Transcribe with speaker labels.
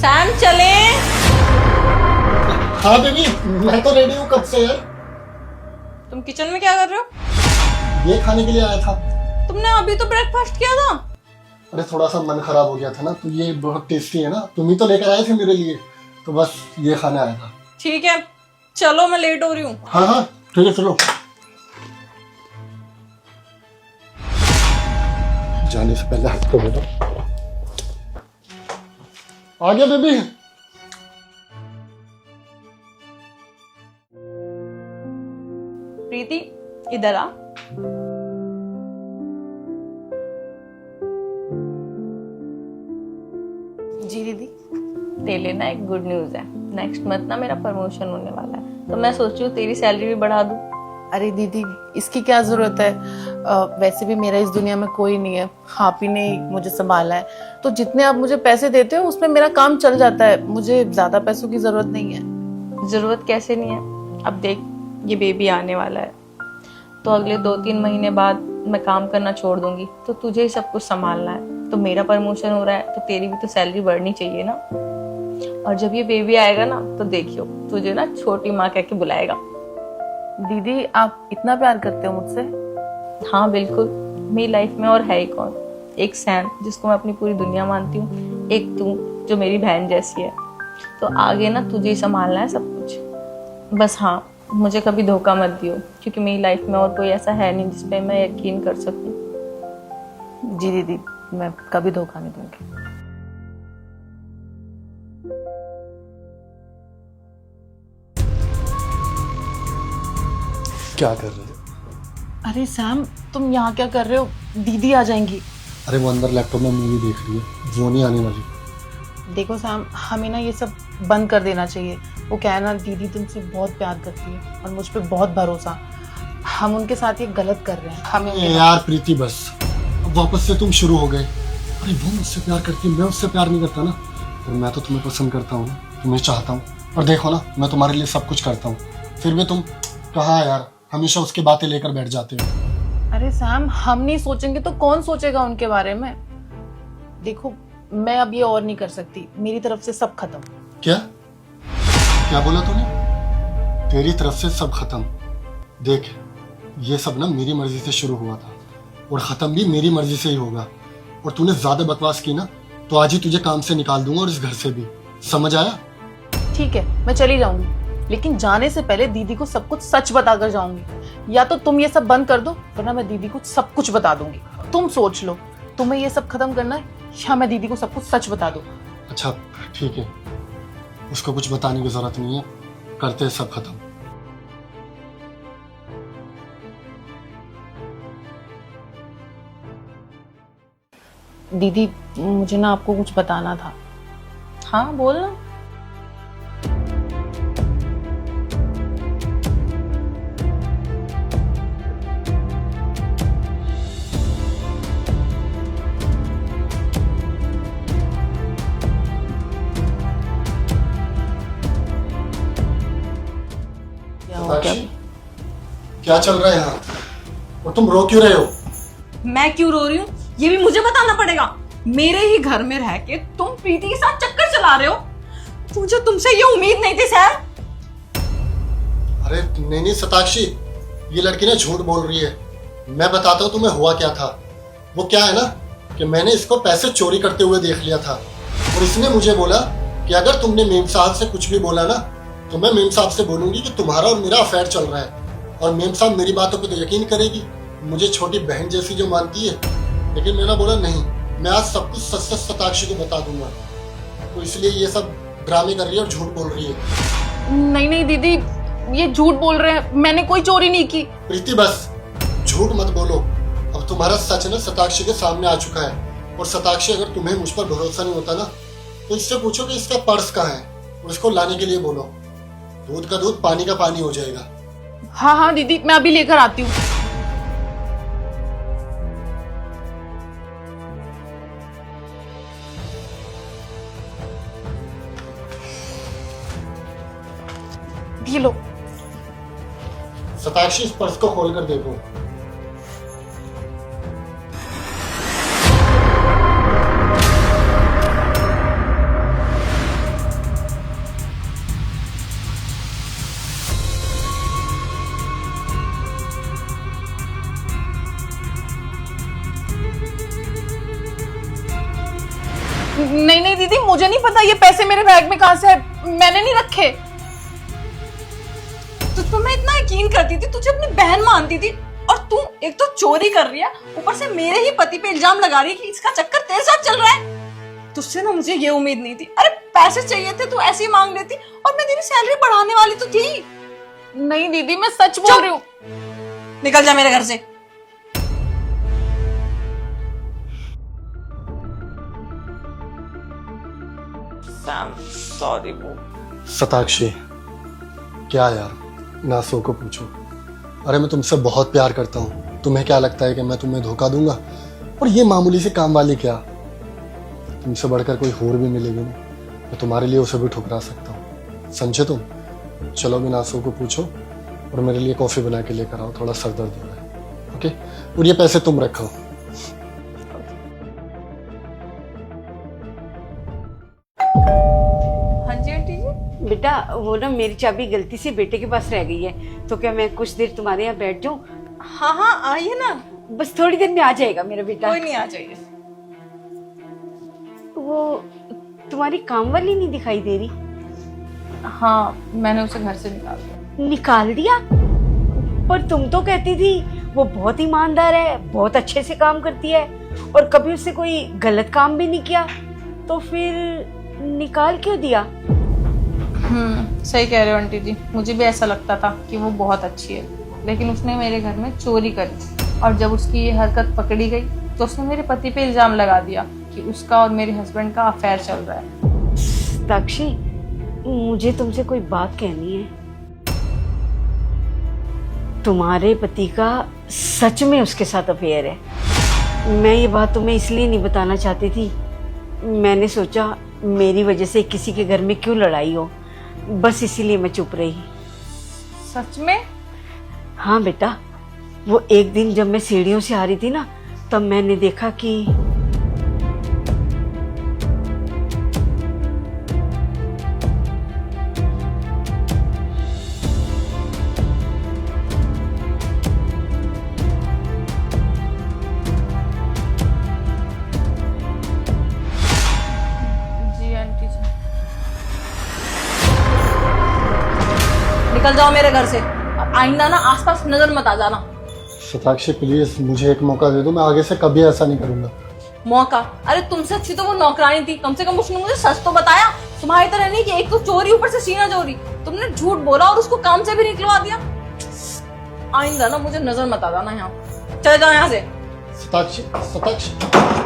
Speaker 1: Sam चले।
Speaker 2: हाँ baby, मैं तो रेडी हूँ कब से यार।
Speaker 1: तुम किचन में क्या कर रहे हो?
Speaker 2: ये खाने के लिए आया था।
Speaker 1: तुमने अभी तो ब्रेकफास्ट किया था।
Speaker 2: अरे थोड़ा सा मन खराब हो गया था ना, तो ये बहुत टेस्टी है ना, तुम ही तो लेकर आए थे मेरे लिए, तो बस ये खाने आया था।
Speaker 1: ठीक है चलो, मैं लेट हो रही हूँ।
Speaker 2: हाँ हाँ ठीक है चलो। जाने से पहले हाथ को दे दो। आ गया बेबी।
Speaker 1: प्रीति इधर आ। जी दीदी, तेरे लिए ना एक गुड न्यूज है। नेक्स्ट मंथ ना मेरा प्रमोशन होने वाला है, तो मैं सोच रही हूँ तेरी सैलरी भी बढ़ा दूँ।
Speaker 3: अरे दीदी, इसकी क्या जरूरत है? वैसे भी मेरा इस दुनिया में कोई नहीं है, आप ही ने मुझे संभाला है, तो जितने आप मुझे पैसे देते हो उसमें मेरा काम चल जाता है। मुझे ज्यादा पैसों की जरूरत नहीं है।
Speaker 1: जरूरत कैसे नहीं है? अब देख, ये बेबी आने वाला है, तो अगले 2-3 महीने बाद मैं काम करना छोड़ दूंगी, तो तुझे ही सब कुछ संभालना है। तो मेरा प्रमोशन हो रहा है, तो तेरी भी तो सैलरी बढ़नी चाहिए ना। और जब ये बेबी आएगा ना, तो देखियो तुझे ना छोटी माँ कह के बुलाएगा।
Speaker 3: दीदी, आप इतना प्यार करते हो मुझसे?
Speaker 1: हाँ बिल्कुल, मेरी लाइफ में और है ही कौन। एक सैम जिसको मैं अपनी पूरी दुनिया मानती हूँ, एक तू जो मेरी बहन जैसी है। तो आगे ना तुझे ही संभालना है सब कुछ। बस हाँ, मुझे कभी धोखा मत दियो, क्योंकि मेरी लाइफ में और कोई ऐसा है नहीं जिस पे मैं यकीन कर सकूं।
Speaker 3: जी दीदी, मैं कभी धोखा नहीं दूंगी।
Speaker 2: क्या कर रहे हो?
Speaker 3: अरे सैम, तुम यहाँ क्या कर रहे हो? दीदी आ जाएंगी।
Speaker 2: अरे वो अंदर लैपटॉप में मूवी देख रही है, वो नहीं आने वाली।
Speaker 3: देखो सैम, हमें ना ये सब बंद कर देना चाहिए। वो क्या है ना, दीदी तुमसे बहुत प्यार करती है और मुझ पे बहुत भरोसा। हम उनके साथ ये गलत कर रहे हैं। हमें
Speaker 2: यार प्रीति बस, अब वापस से तुम शुरू हो गए। अरे वो मुझसे प्यार करती है, मैं उससे प्यार नहीं करता ना। और मैं तो तुम्हें पसंद करता हूँ, तुम्हें चाहता हूँ, और देखो ना मैं तुम्हारे लिए सब कुछ करता हूँ, फिर भी तुम कहाँ यार, हमेशा उसकी बातें लेकर बैठ जाते हो।
Speaker 3: अरे सैम, हम नहीं सोचेंगे तो कौन सोचेगा उनके बारे में? देखो, मैं अब ये और नहीं कर सकती। मेरी तरफ से सब खत्म।
Speaker 2: क्या क्या बोला तूने? तेरी तरफ से सब खत्म? देख, ये सब ना मेरी मर्जी से शुरू हुआ था, और खत्म भी मेरी मर्जी से ही होगा। और तूने ज्यादा बकवास की ना, तो आज ही तुझे काम से निकाल दूंगा, और इस घर से भी। समझ आया?
Speaker 3: ठीक है, मैं चली जाऊंगी, लेकिन जाने से पहले दीदी को सब कुछ सच बताकर जाऊंगी। या तो तुम ये सब बंद कर दो, वरना मैं दीदी को सब कुछ बता दूंगी। तुम सोच लो, तुम्हें ये सब खत्म करना है या मैं दीदी को सब कुछ सच बता दूं?
Speaker 2: अच्छा ठीक है, उसको कुछ बताने की जरूरत नहीं है, करते हैं सब खत्म।
Speaker 3: दीदी, मुझे ना आपको कुछ बताना था।
Speaker 1: हाँ बोल ना।
Speaker 3: क्या हो गया?
Speaker 2: क्या चल रहा है यहाँ, और तुम रो क्यों रहे हो?
Speaker 1: मैं क्यों रो रही हूँ ये भी मुझे बताना पड़ेगा? मेरे ही घर में रह के तुम प्रीति के साथ चक्कर चला रहे हो। मुझे तुमसे ये उम्मीद नहीं थी सैम।
Speaker 2: अरे नहीं शताक्षी, ये लड़की ना झूठ बोल रही है। मैं बताता हूँ तुम्हें हुआ क्या था। वो क्या है ना कि मैंने इसको पैसे चोरी करते हुए देख लिया था, और इसने मुझे बोला कि अगर तुमने मेम साहब से कुछ भी बोला ना, तो मैं मेम साहब से बोलूंगी कि तुम्हारा और मेरा अफेयर चल रहा है, और मेम साहब मेरी बातों पे तो यकीन करेगी, मुझे छोटी बहन जैसी जो मानती है। लेकिन मैंने बोला नहीं, मैं आज सब कुछ सच सच शताक्षी को बता दूंगा। तो इसलिए ये सब ड्रामे कर रही है और झूठ बोल रही है।
Speaker 3: नहीं नहीं दीदी, ये झूठ बोल रहे हैं। मैंने कोई चोरी नहीं की।
Speaker 2: प्रीति बस झूठ मत बोलो। अब तुम्हारा सच ना शताक्षी के सामने आ चुका है, और शताक्षी अगर तुम्हें मुझ पर भरोसा नहीं होता ना, तो इससे पूछो कि इसका पर्स कहाँ है, और इसको लाने के लिए बोलो। दूध का दूध, पानी का पानी हो जाएगा।
Speaker 3: हाँ हाँ दीदी, मैं अभी लेकर आती हूँ। ये लो।
Speaker 2: शताक्षी, इस पर्स को खोल कर देखो।
Speaker 3: मुझे नहीं पता ये पैसे मेरे बैग में कहां से है, मैंने नहीं रखे।
Speaker 1: तो मैं इतना यकीन करती थी, तुझे अपनी बहन मानती थी, और तू एक तो चोरी कर रही है, ऊपर से मेरे ही पति पे इल्जाम लगा रही है कि इसका चक्कर तेरे साथ चल रहा है। तुझसे ना मुझे ये उम्मीद नहीं थी। अरे पैसे चाहिए थे, तू ऐसे ही मांग लेती, और मैं तेरी सैलरी बढ़ाने वाली तो थी।
Speaker 3: नहीं दीदी, मैं सच बोल रही हूँ।
Speaker 1: निकल जा मेरे घर से। सॉरी वो।
Speaker 2: शताक्षी, क्या यार, नासो को पूछो। अरे मैं तुमसे बहुत प्यार करता हूँ, तुम्हें क्या लगता है कि मैं तुम्हें धोखा दूंगा? और ये मामूली से काम वाली क्या, तुमसे बढ़कर कोई और भी मिलेगी ना, मैं तुम्हारे लिए उसे भी ठुकरा सकता हूँ, समझे तुम? चलो भी नासो को पूछो और मेरे लिए कॉफी बना के लेकर आओ, थोड़ा सर दर्द हो रहा है। ओके, और ये पैसे तुम रखो।
Speaker 1: हाँ जी आंटी जी।
Speaker 4: बेटा वो ना मेरी चाबी गलती से बेटे के पास रह गई है, तो क्या मैं कुछ देर तुम्हारे यहाँ बैठ जाऊँ?
Speaker 1: हाँ हाँ आइए ना।
Speaker 4: बस थोड़ी देर में आ जाएगा मेरा बेटा।
Speaker 1: कोई नहीं, आ जाइए।
Speaker 4: वो तुम्हारी काम वाली नहीं दिखाई दे रही?
Speaker 1: हाँ, मैंने उसे घर से निकाल दिया।
Speaker 4: निकाल दिया? पर तुम तो कहती थी वो बहुत ईमानदार है, बहुत अच्छे से काम करती है, और कभी उससे कोई गलत काम भी नहीं किया, तो फिर निकाल क्यों दिया?
Speaker 1: सही कह रहे हो आंटी जी, मुझे भी ऐसा लगता था कि वो बहुत अच्छी है, लेकिन उसने मेरे घर में चोरी करी, और जब उसकी ये हरकत पकड़ी गई तो उसने मेरे पति पे इल्जाम लगा दिया कि उसका और मेरे हस्बैंड का अफेयर चल रहा है।
Speaker 4: साक्षी, मुझे तुमसे कोई बात कहनी है। तुम्हारे पति का सच में उसके साथ अफेयर है। मैं ये बात तुम्हें इसलिए नहीं बताना चाहती थी, मैंने सोचा मेरी वजह से किसी के घर में क्यों लड़ाई हो, बस इसीलिए मैं चुप रही।
Speaker 1: सच में?
Speaker 4: हाँ बेटा, वो एक दिन जब मैं सीढ़ियों से आ रही थी ना, तब मैंने देखा कि
Speaker 1: जी आंटी जी। निकल जाओ मेरे घर से, और आइंदा ना आसपास नजर मत आ जाना।
Speaker 2: शताक्षी प्लीज मुझे एक मौका दे दो, मैं आगे से कभी ऐसा नहीं करूंगा।
Speaker 1: मौका? अरे तुमसे अच्छी तो वो नौकरानी थी, कम से कम उसने मुझे सच तो बताया। तुम्हारी तरह नहीं कि एक तो चोरी ऊपर से सीना चोरी। तुमने झूठ बोला और उसको काम से भी निकलवा दिया। आइंदा ना मुझे नजर मत आ जाना यहाँ, चले जाओ यहाँ से।
Speaker 2: शताक्षी, शताक्षी